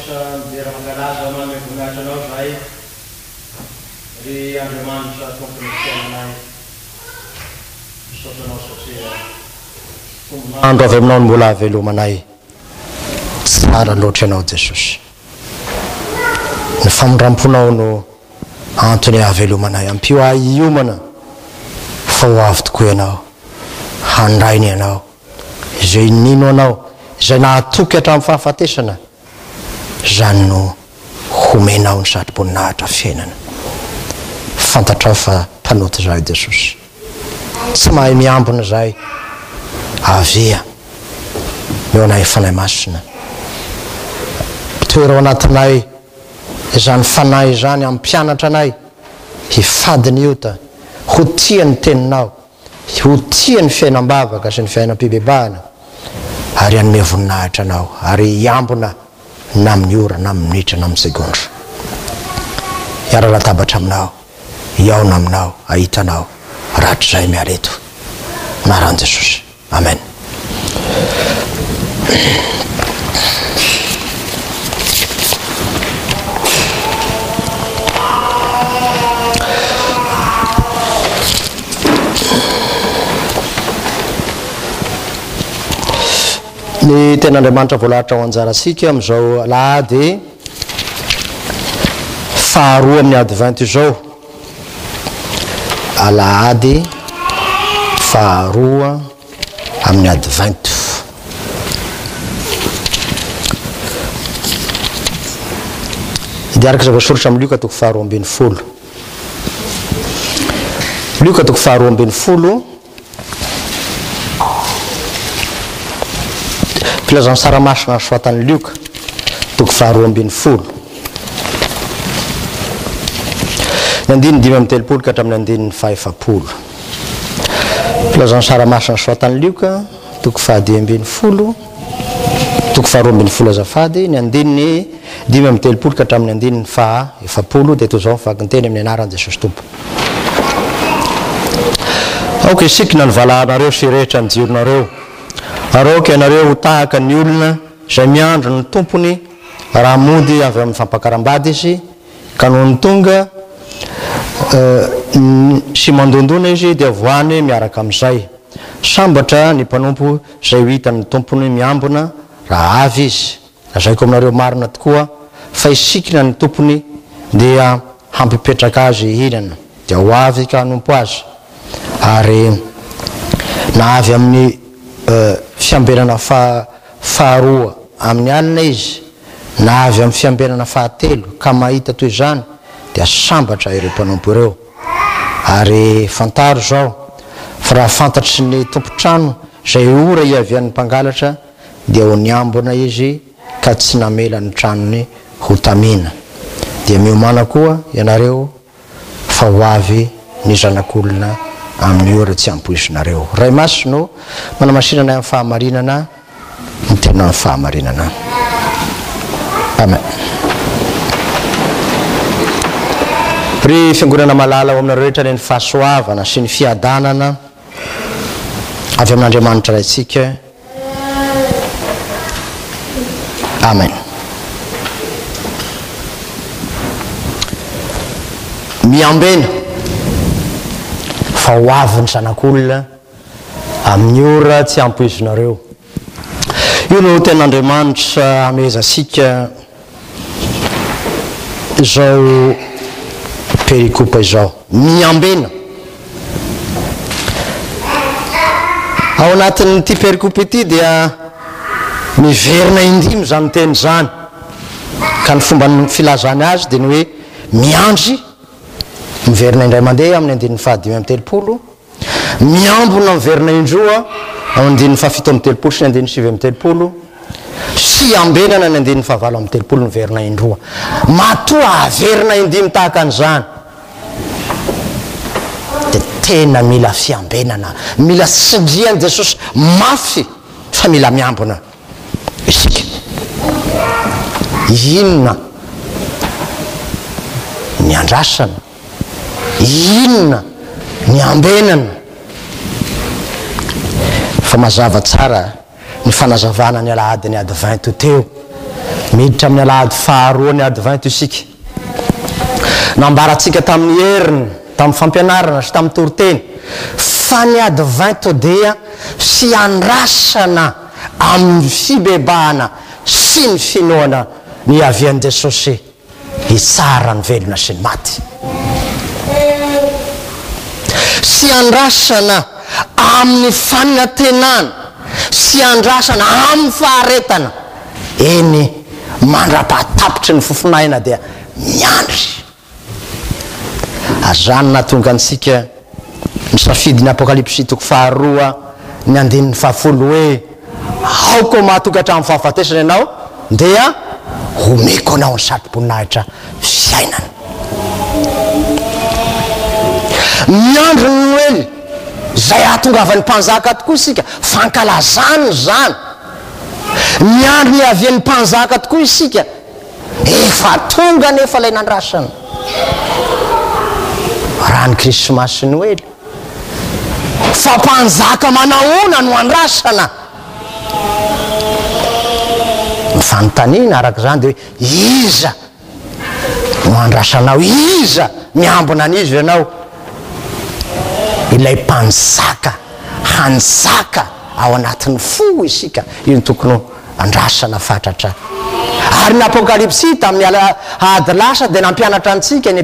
rehetra midera mangalaza manome voninahitra anao zahay ry Andriamanitra tompony fiainanay misaotranao satria andro avy aminao no mbola havelomanay tsara loatra ianao Jesosy ny famondram-ponao no antony havelomanay ampio ahy iomana fa ho avy tokoa ianao handrainy ianao izay nino anao izay nahatoky hatramin'ny fahafatesana zany no homenao ny satroboninahitra fiainana fantatrao fa mpanoty zahay Jesosy tsy mahay miambina zay avia eo anay fanay masina toerao anatinay izany fanahy zany amin'ny mpianatra anay hifadiny iota ho tia ny teninao ho tia ny fiainam-bavaka sy ny fiainam-pibebahana ary anome voninahitra anao ary iambona na amin'ny ora na amin'ny minitra na amin'ny segondra iara-latabatra aminao iaona aminao ahitanao ratry zay miareto naran Jesosy amen. Ny ten'Andriamanitra voalahatra ho anjarasika amin'izao alahady faharoa amin'ny ady 20 izao alahady faharoa amin'ny ady 20 idiaraka izay voasoratra amin'ny Luka toko faharoa ambin'ny folo Luka toko faharoa ambin'ny folo filazan'ny saramasina soatan'ny Luka toko faharoa ambin'ny folo ny andiny 5 amby telopolo ka hatramin'ny andiny 5 filazan'ny saramasina soatan'ny Luka toko fahadimy ambin'ny folo toko faharoa ambin'ny folo azafady ny andiny 5 amby telopolo ka hatramin'ny andiny 1 dia toy izao mivaky ny teny amin'ny anaran'i Jesosy Tompo. Ok, sikina ny valahanareo sy rehetra ny jironareo aroka ianareo ho tahaka ny olona izay miandro ny tompony raha mody avy amin'ny fampakaram-bady izy ka noho ny tonga sy mandondona izy dia voany miaraka amin'izay sambatra ny mpanompo izay ho hitany tompony miambona raha avy izy razaiko aminareo marina tokoa fa isikina ny tompony dia hampipetraka azy hinana dia ho avy ka hanompo azy ary na avy amin'ny fiambenana faharoa amin'ny alina izy na avy amin'ny fiambenana fahatelo ka mahita toy izany dia sambatra ireo mpanompo ireo ary fantaro zao fa raha fantatry ny tompotrano izay ora iavian'ny mpangalatra dia ho niambona izy ka tsy namela ny tranony ho tamina dia miomana koa ianareo fa ho avy ny zanak'olona amin'ny ora tsy ampoisinareo ray masino manamasinana amin'ny fahamarinana ny tena amin'ny fahamarinana amen. Ry fiangonana malala ho aminareo rehetra ny fahasoavana sy ny fiadanana avy amin'Andriamanitra raitsika amen. Miambena fa ho avy ny zanak'olona amin'ny ora tsy ampoizinareo io no ten'Andriamanitra amezasika izao perikopa izao miambena ao anatin'ity perikopa ity dia miverina indimy zany teny zany ka ny fomba ny filazany azy dia ny hoe miandry miverina indray mandeha amin'ny andin'ny 5 amby telopolo miambona miverina indroa amin'ny andin'ny 7 amby telopolo sy ny andin'ny 7 amby telopolo sy ambenana ny andin'ny 9 amby telopolo miverina indroa matoa averina indimy tahaka an'izany dia tena mila fiambenana mila sindrian'i Jesosy mafy fa mila miambona isika inona ny andrasana inona ny ambenana fa mazava tsara ny fanazavana ny alahady ny ady 20 teo miditra amin'ny alahady faharoany advento isika nambaratsika tamin'ny heriny tamin'ny fampianarana sy tamin'ny toroteny fa ny advento dia fiandrasana amin'ny fibebahana sy ny finoana ny avian'i Jesosy hitsara ny velona sy ny maty, fiandrasana amin'ny fanantenana, fiandrasana amin'ny faharetana. Eny mandrapahatapitry ny fofinaina dia miandry. Azanona tonga antsika ny safidiny apokalipsy toko faharoa ny andininy fahafolo hoe aoko mahatokatrano fahafatesana ianao dia homeko anao ny satroboninahitra fiainana. Miandro ny Noely zay ahatongavany mpanjaka tokoa isika, fankalazany zany. Miandro ny avian'ny mpanjaka tokoa isika, efa tonga nefa ilay nandrasana. Raha ny krismasy Noely fa mpanjaka manahoana no andrasana. Mifanontaniana araka zany dia hoe iza no andrasanao, iza miambina an'izy ianao? Ilay mpanjaka hanjaka ao anatin'ny fo isika, io tokony andrasana fatratra. Ary ny apokalipsy tamin'ny ady lasa dia nampianatra antsika ny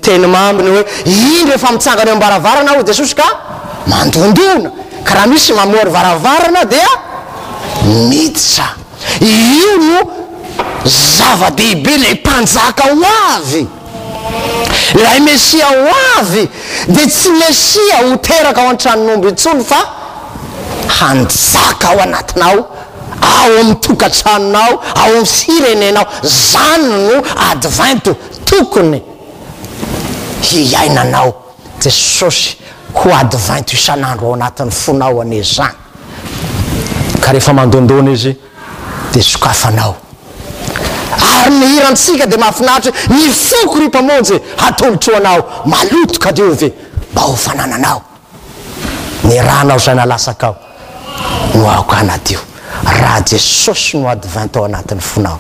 teny mambiny hoe indro efa mitsangana eo ambaravarana ho Jesosy ka mandondona, ka raha misy mamory varavarana dia miditra. Io no zava-dehibe lay mpanjaka ho avy, lay mesia ho avy. Dia tsy mesia ho teraka ao an-tranon'omby intsony fa hanjaka ao anatinao, ao amin'ny tokantranonao, ao amin'ny firenenao. Zany no advento tokony hiainanao. Jesosy ho advento isan'andro ao anatin'ny fonao ane zany. Ka rehefa mandondona izy dia sokafanao. Ary ny hirantsika dia mahafinaritra, ny foko ry mpamonjy hatolotroanao malotoka diovy mba ho fanananao. Ny ranao zay nalasakao no aoka anadio. Raha Jesosy no advento ao anatin'ny fonao,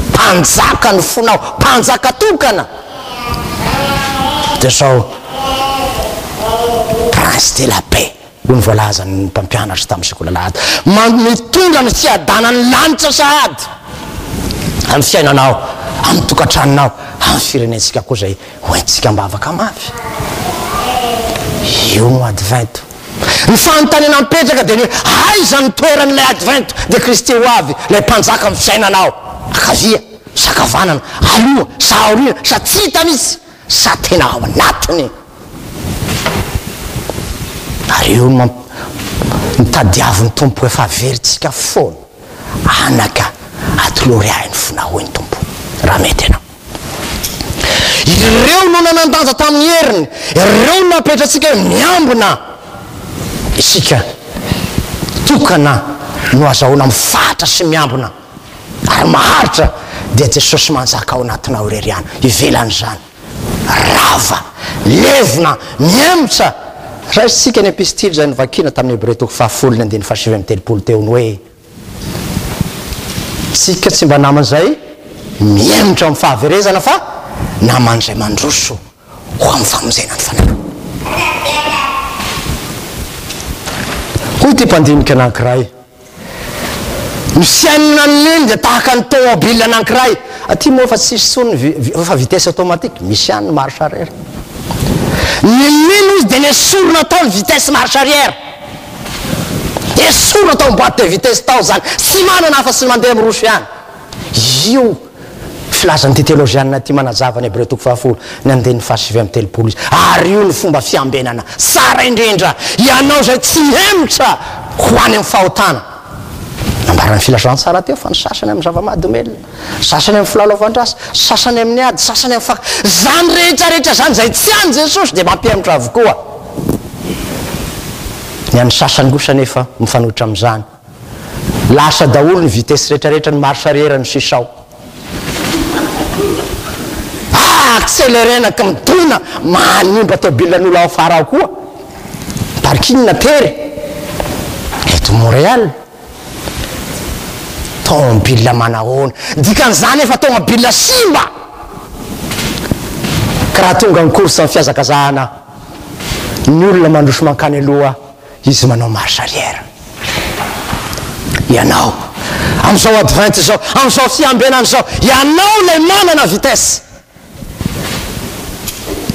mpanjaka ny fonao, mpanjaka tokana. Dia zao prince de la paix io ny voalazany mpampianatra tamin'ny sekoly alahady, mitondra ny fiadanany lanitra sahady amin'ny fiainanao, amin'ny tokantranonao, amin'ny firenentsika koa zay hoentsika mbavaka mafy. Io no advento. Ny fanontaniana mipetraka dia ny aiza ny toeran'ilay advento dia Kristy ho avy, lay mpanjaka amin'ny fiainanao. Akavia, sakavanana, aloha, sa aoriana, sa tsy hita misy, sa tena ao anatiny. Ary io no mitadiavin'ny tompo efa veritsika foana, anaka atoloriahiny fonahoiny tompo raha mety ianao. Ireo no nanandanja tamin'ny heriny, ireo no napetratsika hoe miambina isika tokana no azahoana mifatra sy miambina. Ary maharitra dia Jesosy manjaka ao anatinao ireriana, ivelany zany rava, levina, miemitra. Raha isika ny epistily zay nivakina tamin'ny Hebreo toko fahafolo ny andiny fahasivy amin'ny telopolo teo ny hoe tsika tsy mba naman'izay miemitra amin'ny fahaverezana fa naman'izay mandroso ho amin'ny famonjena ny fanana. Hoy ty mpandinika anankiray, ny fiainana neny dia tahaka ny tomobile anankiray. Aty moa fa tsisy tsony fa vitesse automatique, misy ihany ny marche arrière. Nino izy dia nesorona tao ny vitesse marche arrière, esorona tao ny boîte de vitesse tao zany, tsy manana hafa sy mandeha amin'ny roso ihany. Io filazan'ity teolozianina ty manazava ny Hebreo toko fahafolo ny andiny fahasivy amin'ny telopolo izy. Ary io ny fomba fiambenana tsara indrindra ianao zay tsy hemitra ho any amin'ny fahotana. Nambarany filazana tsara teo fa ny sasany amin'ny zava-mahadomelona, sasany amin'ny filalaovandrasa, sasany amin'ny ady, sasany amin'ny faka. Zany rehetrarehetra zany zay tsy any Jesosy dia mampiemitra avokoa. Ny an'ny sasany kosa nefa mifanohitra amin'izany, lasa daholo ny vitesse rehetrarehetra ny marche arrière ny sisao. Accélérena ka midona manimba tobilan'olo ao afara ao koa. Parking na tery eto Montréal tomobile manahoana dikan'izany efa tomobile simba ka raha tonga ny course amin'ny fiazakazahana ny olona mandroso mankany aloha izy manao marche arrière ianao am'izao advinte zao am'izao fiambenany zao ianao lay manana vitesse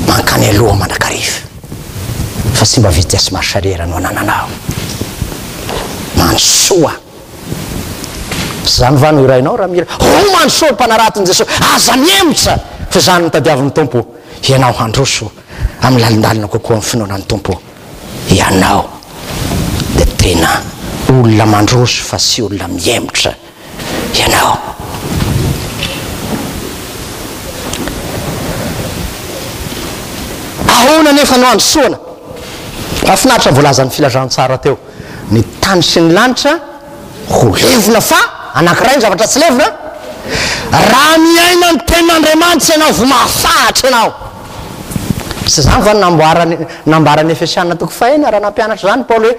mankany aloha mandrakariva fa tsy mba vitesse marche arrière no anananao mansoa zany vano irainao raha mira mansoa mpanaratin' Jesosy aza miemotra fa zany nitadiavin'ny tompo ianao handroso amin'ny lalindalina kokoa amin'ny finoanan'ny tompo ianao de tena olona mandroso fa sy olona miemotra ianao ahoana nefa no androsoana afinaritra voalazan'ny filazantsara teo ny tany sy ny lanitra ho levona fa anankiray ny zavatra tsy levona raha miaina ny ten'Andriamanitra ianao vo mahafahatra ianao sy zany va nambarany Efesiana toko fahena raha nampianatra zany Paoly hoe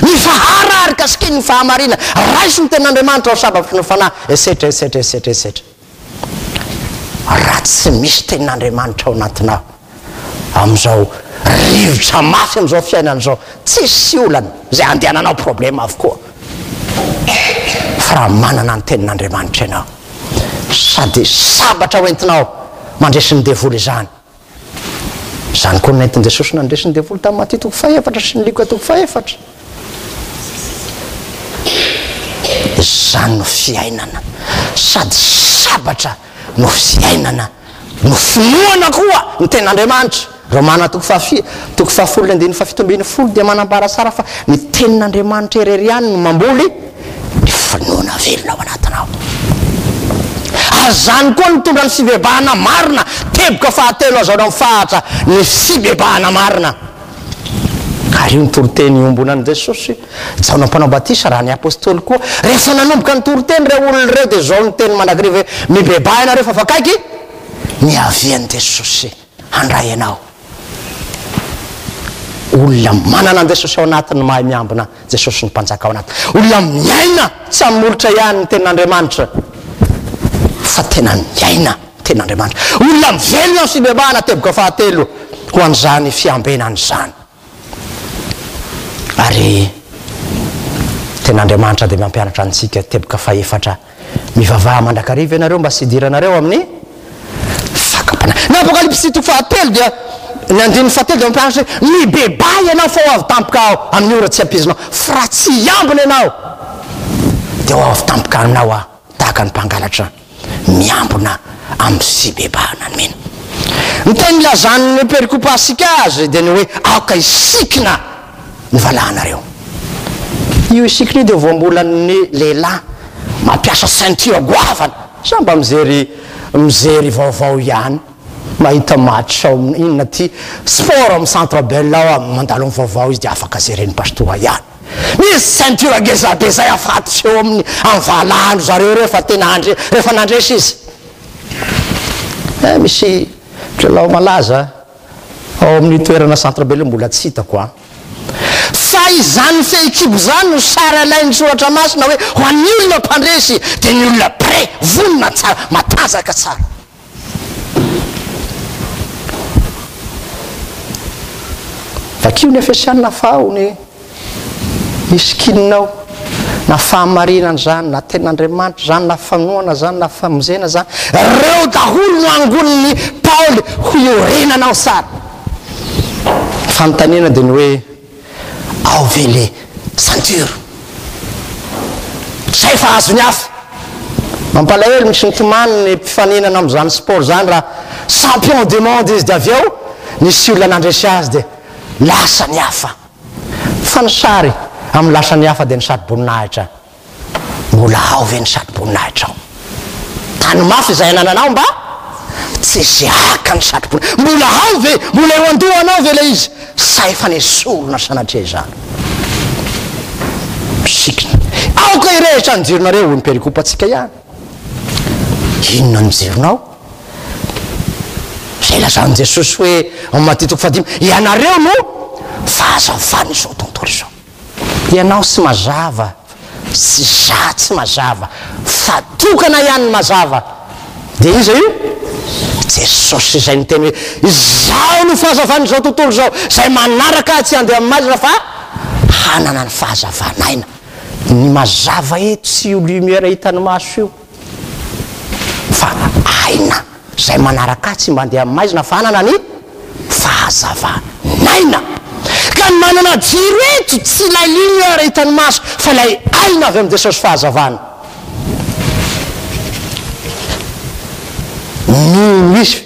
mifaharary kasikiny ny fahamarina raiso ny ten'Andriamanitra ao sabatry ny fanahy esetra raha tsy misy ten'Andriamanitra ao anatinao am'izao rivotra mafy am'izao fiainana zao tsisy olana zay andehananao problème avokoa fa raha manana ny tenin'Andriamanitra ianao sady sabatra hoentinao mandresy ny devoly zany koa nentin' Jesosy nandresy ny devoly tamin'ny Maty toko faefatra sy ny Lika toko faefatra zany no fiainana sady sabatra no fiainana no finoana koa ny ten'Andriamanitra Romana toko fahafolo andiny fafitombiny folo dia manambara tsara fa ny tenin'Andriamanitra ereriany no mamboly ny finoana velona ao anatinao azany koa mitondra ny fibebahana marina teboka fahatelo azaona mifahatra ny fibebahana marina ary io nytoroteny iombonan'i Jesosy jaona mpanao batisa raha ny apôstôly koa rehefa nanomboka ny toroteny reo olona reo dia zao ny teny mandrakariva hoe mibebaha ianareo fa fakaiky miavian'i Jesosy handray ianao olona manana an Jesosy ao anatiny mahay miambina Jesosy ny mpanjaka ao anatiny olona miaina tsy amolotra ihany ny ten'Andriamanitra fa tena miaina ten'Andriamanitra olona mivelona ny fibebahana teboka fahatelo ho an'izany fiambenany zany ary ten'Andriamanitra dia mampianatra antsika teboka faefatra mivavaha mandrakariva ianareo mba sy idiranareo amin'ny fakapana na apokalypsy toko fahatelo dia ny andin'ny fahatelo dia mampianatra mibebaha ianao fa ho avy tampoka ao amin'ny ora tsy ampizinao fa raha tsy iambina ianao dia ho avy tampoka aminao a tahaka ny mpangalatra miambina amin'ny fibebahana ny mena ny teny lazan'ny perikopasika azy dia ny hoe aoka isikina ny valahanareo io isikina io dia voambolan'ny lehilahy mampiasa ceinture goavana sa mba mijery vaovao ihany mahita match ao inona ty sport amin'ny centre belle ao mandalo amin'ny vaovao izy dia afaka jeren'ny pastora ihany misy ceinture gezabe zay afatotra eo amin'ny valahandro zareo rehefa tena rehefa nandresy izy misy mpilalao malaza ao amin'ny toerana centre belle mbola tsy hitako a fa izany fehikibo zany no sary alainy soratra masina hoe ho an'ny olona mpandresy dia ny olona pré vonona tsara matazaka tsara vakio ny Efesiana fao ny iskininao na fahamarinana zany na ten'Andriamanitra zany na fanoana zany na famonjena zany reo daholo no angoniny Paoly ho iorenanao sara fanontaniana dia ny hoe ao ve le ceinture zay fa azo ny hafa mampalahelo misy nitomany ny mpifaninana amin'izany sport zany raha champion du monde izy dia avy eo nisy olona nandresy azy dia lasa ny hafa fa ny sary amin'ny lasa ny hafa dia ny sady-boninahitra mbola ao ve ny sady-boninahitra ao tany mafy izay anananao mba tsy zy aka ny sady-boninahitra mbola ao ve mbola eo andohanao ve le izy sa efa nesolona sanatria izany misikina aoka irehitra ny jironareo ny perikopatsika ihany inona ny jironao zay lazan'i Jesosy hoe amin'ny Maty toko fahadimy ianareo no fahazavany izao tontolo izao ianao sy mazava sy za tsy mazava fa tokana ihany mazava de iza io jesosy izay ny teny hoe zao no fahazavany zao tontolo zao zay manaraka tsy andeha amin'ny mazina fa hanana ny fahazavanaina ny mazava eto tsy io lumière hitany maso io fa aina zay manaraka tsy mba andeha amin'ny maizina fa hanana ny fahazavanaina ka ny manana jiro eto tsy ilay lumière hitany maso fa ilay aina avy amin'ny jesosy fahazavana mino izy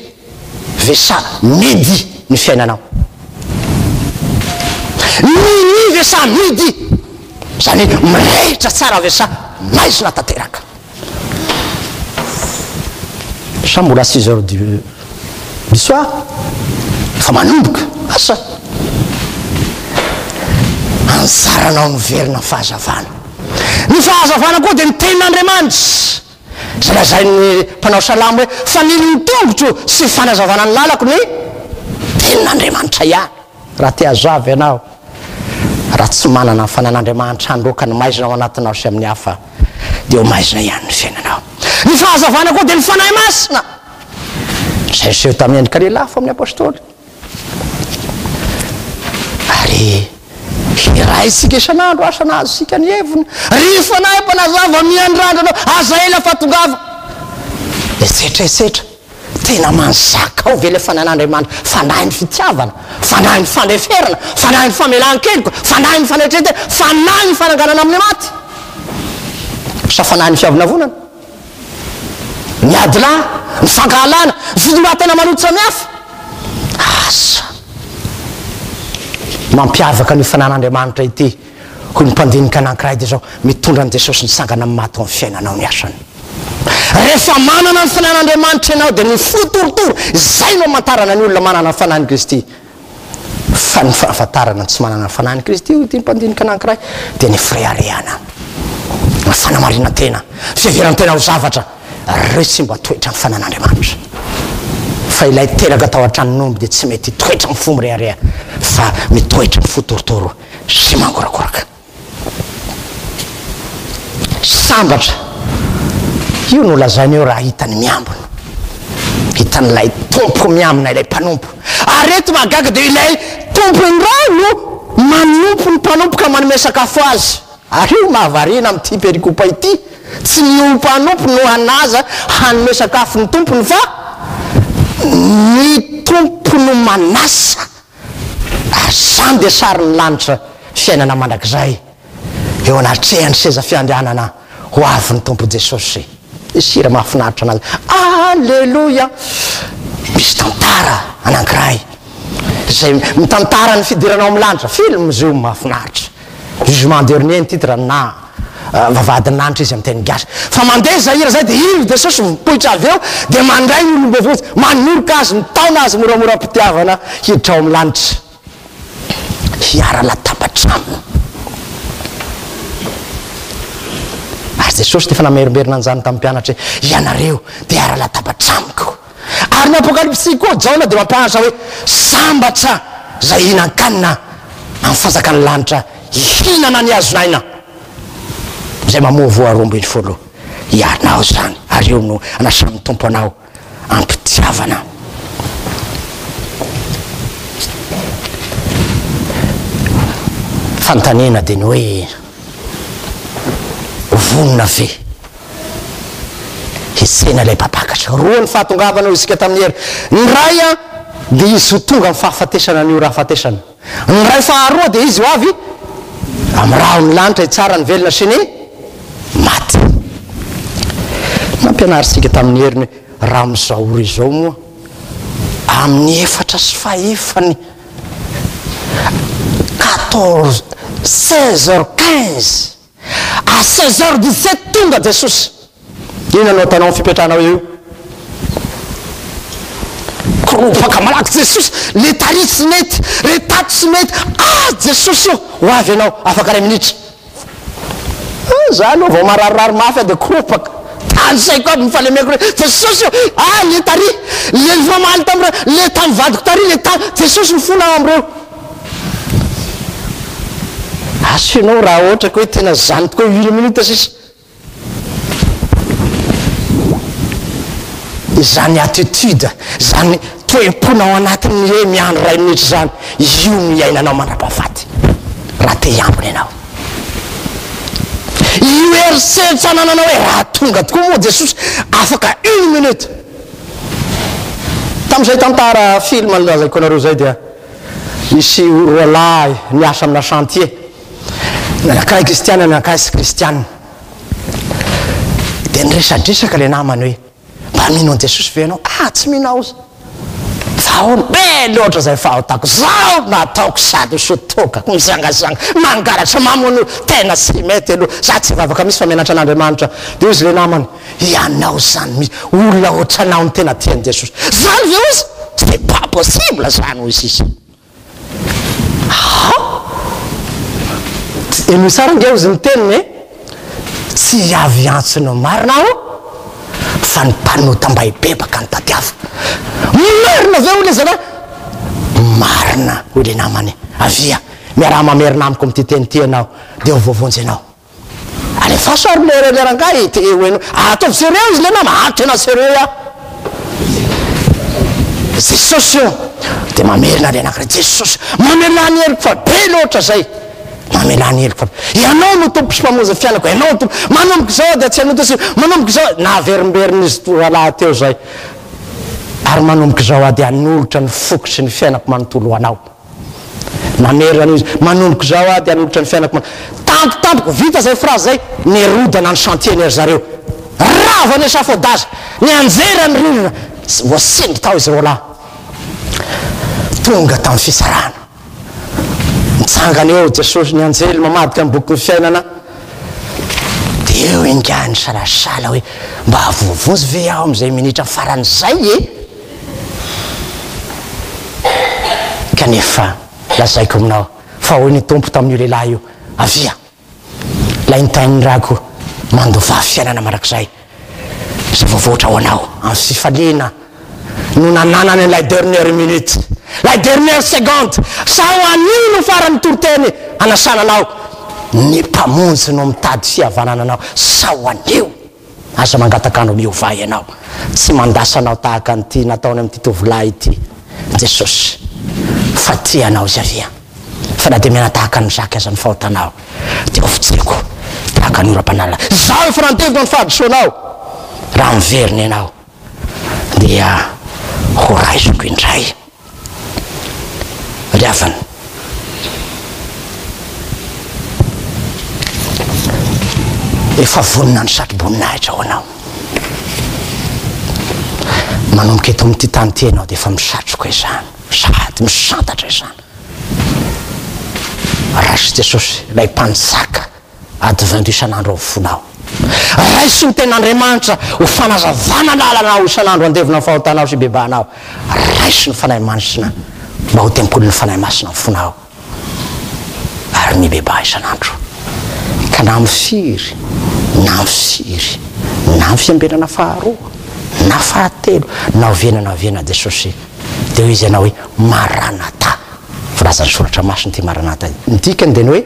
vesa midi ny fiainanao mino vesa midi zany mirehitra tsara vesa maizina tanteraka sa mbola 6 heures du soir fa manomboka asa ansaranao miverina fahazavana ny fahazavana koa dia ny tenin'Andriamanitra zay lazay ny mpanao salamo hoe faniliny tongotro sy fanazavana ny lalako ny tenin'Andriamanitra ihany raha te azavy ianao raha tsy manana ny fanan'Andriamanitra handroka ny maizina ao anatinao sy amin'ny hafa dia ho maizina ihany ny fiainanao ny fahazavana koa dia ny fanahy masina zay seho tamin'ny endrika lelafo amin'ny apôstôly ary iraisika isan'andro asanazy sika ny heviny rifanahy mpanazava miandrandrana aza ela fatongava etsetraetsetra tena manzaka ao ve le fanan'Andriamanitra fanahy ny fitiavana fanahy ny fandeferana fanahy ny famelan-keloka fanahy ny fanetretena fanahy ny fananganana amin'ny maty sa fanahy ny fiavinavonana ny adilà ny fankahalana ny fidomatena maloto samihafa asa mampiavaka ny fanan'Andriamanitra ity ho ny mpandinika anankiray dia zao mitondra ny Jesosy nitsangana amin'ny maty amin'ny fiainanao ny asany rehefa manana ny fanan'Andriamanitra ianao dia ny fotorotoro zay no amantarana ny olona manana ny fanan'i Kristy fa ny fahafantarana tsy manana ny fanan'i Kristy io ty mpandinika anankiray dia ny friariana ny fanamarina tena fiheverantena ho zavatra reo tsy mba toetra ny fanan'Andriamanitra fa ilay teraka tao an-tranonomby dia tsy mety toetra ny fomba rearea fa mitoetra ny fotorotoro sy mangorakoraka sambatra io no lazainy eo raha hitany miambona hitan'ilay tompo miambona ilay mpanompo ary reto mahagaga dia ilay tompony ray no manompo ny mpanompo ka manome sakafo azy ary io mahavarina amin'ity perikopa ity tsy ny mpanompo no hanaza hanome sakafo ny tompony fa ny tompo no manasa zany dia sary ny lanitra fiainana mandrakizay eo anatrehany seza fiandrianana ho avy ny tompo Jesosy isira mahafinaritra anazy alleloia misy tantara anankiray zay mitantara ny fidiranao amin'ny lanitra film zio mahafinaritra jugement dernier ny titre na vavadiny lanitra izy amin'ny teny gasy fa mandeha zahira zay dia iny Jesosy mipoitra avy eo dia mandray ny olom-bavotsy manoroka azy mitaona azy moramora-pitiavana hiditra ao amin'ny lanitra hiara latabatra aminy ary Jesosy tefa namerimberina an'izany tamin'ny mpianatra hoe ianareo dia hiara latabatra amiko ary ny apokalypsy koa jaona dia mampianatra hoe sambatra zay hinan-kanina amin'ny fanjakany lanitra hihinana ny azonaina zay mamoa voarombiny folo ianao zany ary eo no anasan'ny tompo anao ampitiavana fantanena dia ny hoe vonona ve hisena ilay mpapakatra roa ny fahatongavanao isika tamin'ny hery ny ray a dia izy ho tonga amin'ny fahafatesana n'io raha fatesana ny ray faharoa dia izy ho avy amin'ny raha ny lanitra tsara ny velona sy ny maty mampianarisika tamin'ny heriny hoe raha mizaory izao moa amin'ny 4 sy fahefany 16h15 à 16h17 tonga Jesosy ino anao tanao fipetrahanao eo koropaka malaky Jesosy le tary tsy mety le tato tsy mety Jesosy io ho avy ianao afaka ray minitra za aloha vao mararirary mafy dia koropaka tansaiko aby mifalemeko re Jesosy io le tary le famaly tamire le tamy vadiko tary le Jesosy mifona amreo asinao raha ohatra ka hoe tena zany tokoa 8 minutes sisa zany attitude zany toeponao anatin'ny hoe miandro 2 minitra zany io miainanao mandrapahafaty raha te hiambony ianao io eriseritra nananao hoe raha tonga tokoa moa Jesosy afaka 1 minute tamin'izay tantara film lazaiko anareo zay dia misy roa lahy niasa amina chantier nanakay kristiana nanakay sy kristiana dia niresadresaka le namany hoe mba mino an Jesosy ve anao tsy minao zaho be loatra zay fahotako zaho nataoko sady sotokako mizangazanga mangaratra mamono tena sy mety aloha za tsy vavaka misy fa mianatra an'Andriamanitra dia izy le namany ianao zany misy olona ohatranao ny tena tiany Jesosy zany ve izy c'est pas possible zany hoy izy eno sara nge izy miteniny tsy avy antsony marina aho fa ny mpanota mba hibebaka ny tadiava marina ve ole zana marina hoy le namany avia miaraha mamerina amiko amity tenity anao dia ovovonjy anao alefa sary lerangay te hoeno ataovy sérieux izy le nama tena sérieux a Jesosy io dia mamerina le anakira Jesosy mamelany heliko fa be loatra zay mamelany heliko fa ianao no tompo sy mpamonjy fianako ianao tompo manomboka zao dia tsy anoto manomboka zao naverimberina izy toalahy teo zay ary manomboka zao a dia anolotra ny fokotry ny fiainako manontolo anao namerina izy manomboka zao a dia anolotra ny fiainako tampotampoko vita zay phrase zay nerodana ny chantier nery zareo rava ny échafaudage ny anjera ny ririna voasindry tao izy roalahy tonga tamin'ny fisarana mitsangana eo Jesosy ny anjely mamadika ny boky ny fiainana dia eo ingany salasala hoe mba avovonzy ve aho am'izay minitra faran'izay kanefa lazaiko aminao fa hoy ny tompo tamin'io lehilahy io avia lay nytain'ny rako mandova fiainana marak'izay zay voavoatra ho anao amin'ny fifaliana no nananany lay dernière minute lay dernière seconde sa ho anino farany toroteny anasananao ny mpamonjy no mitady fihavanana anao sa ho anio aza mangatakano miova ianao tsy mandasanao tahaka an'ity nataony amin'ity tovolahy ity Jesosy fa tianao izy avia fa na dia miana tahaka ny zaka aza ny fahotanao dia ofitseko tahaka ny ora-panalina zaho efa nanteviko ny fahadisoanao raha miveriny ianao dia horaizoko indray riavana efa vonina ny satroboninahitra ho anao manomboka eto amin'ity tany ty anao dia efa misatroka izany sady misantatra izany raisy Jesosy lay mpanjaka adventy isan'andro ao fonao raisy ny ten'Andriamanitra ho fanazavana lalanao isan'andro andevina ny fahotanao sy bebanao raisy ny fanahy masina mba ho tempony ny fanahy masina fonao ary mibeba isan'andro ka na mifiry na mifiry na fiambenana faharoa na fahatelo na oviana Jesosy dia ho izy ianao hoe maranata filazany soratra masiny ty maranata nydikany dia ny hoe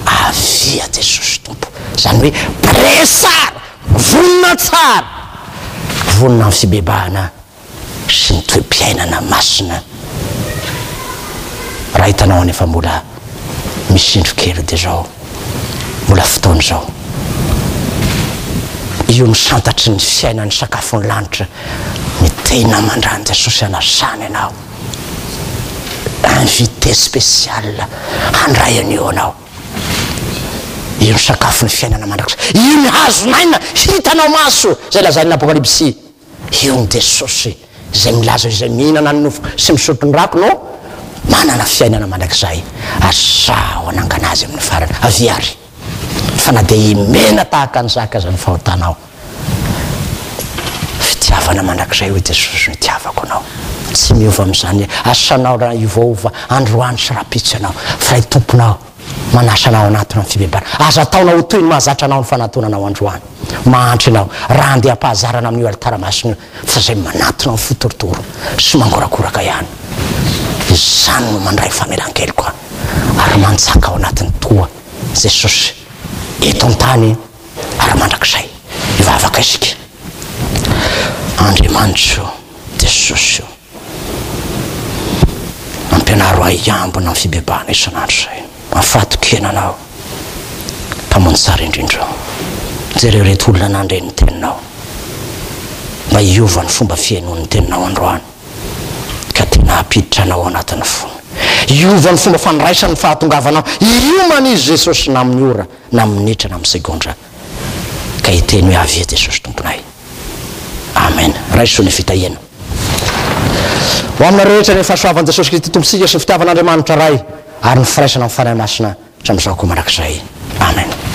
avia Jesosy tompo zany hoe pré sara vonina tsara vonina amin'ny fibebahana sy ny toe-piainana masina raha hitanao anefa mbola misindro kely dia zao mbola fotoana zao io misantatry ny fiainany sakafo ny lanitra mitena mandrany Jesosy anasany anao invité spécial handray an'io anao io ny sakafo ny fiainana mandraksa io ny hazonaina hitanao maso zay lazany n'Apokalipsy io ny Jesosy zay milaza izay mihinana ny nofo sy misotro ny rako no manana fiainana mandrakizay azaho anangana azy amin'ny farany aviary fa na dia imena tahaka ny zaka aza ny fahotanao fitiavana mandrakizay hoe Jesosy nitiavako anao tsy miova amin'izany asanao raha iovaova androany sy rapitsy anao fa ray tomponao manasanao anatona ny fibebana aza ataonao ho toy ny mahazatra anao ny fanatonanao androany mahantry anao raha andeha mpahazarana amin'io alitara masina fa zay manatona ny fotorotoro sy mangorakoraka ihany izany no mandray famelan-keliko ary mantsaka ao anatin'ny toa Jesosy eto an-tany ary mandrakizay ivavaka isika. Andriamanitra Jesosy ampianaro ahy iambona amin'ny fibebahana isan'andro zay, mafatokena anao, mpamony tsara indrindra. Jereo reto olona nandray ny teninao, mba hiova ny fomba fiainony teninao androany, ka tena apiditra anao anatin'ny fony. Hiova ny fomba fandraisany fahatongavanao, iriomana izy Jesosy na amin'ny ora, na amin'ny minitra, na amin'ny segondra, ka hiteny hoe avy Jesosy tomponay. Amen. Raiso ny fitahiana. Ho amina rehetra rehefa soavan'i Jesosy Kristy tompontsika sy fitiavan'Andriamanitra ray ary ny firaisana amin'ny fanahy masina hatramin'izao koa mandrakizay. Amen.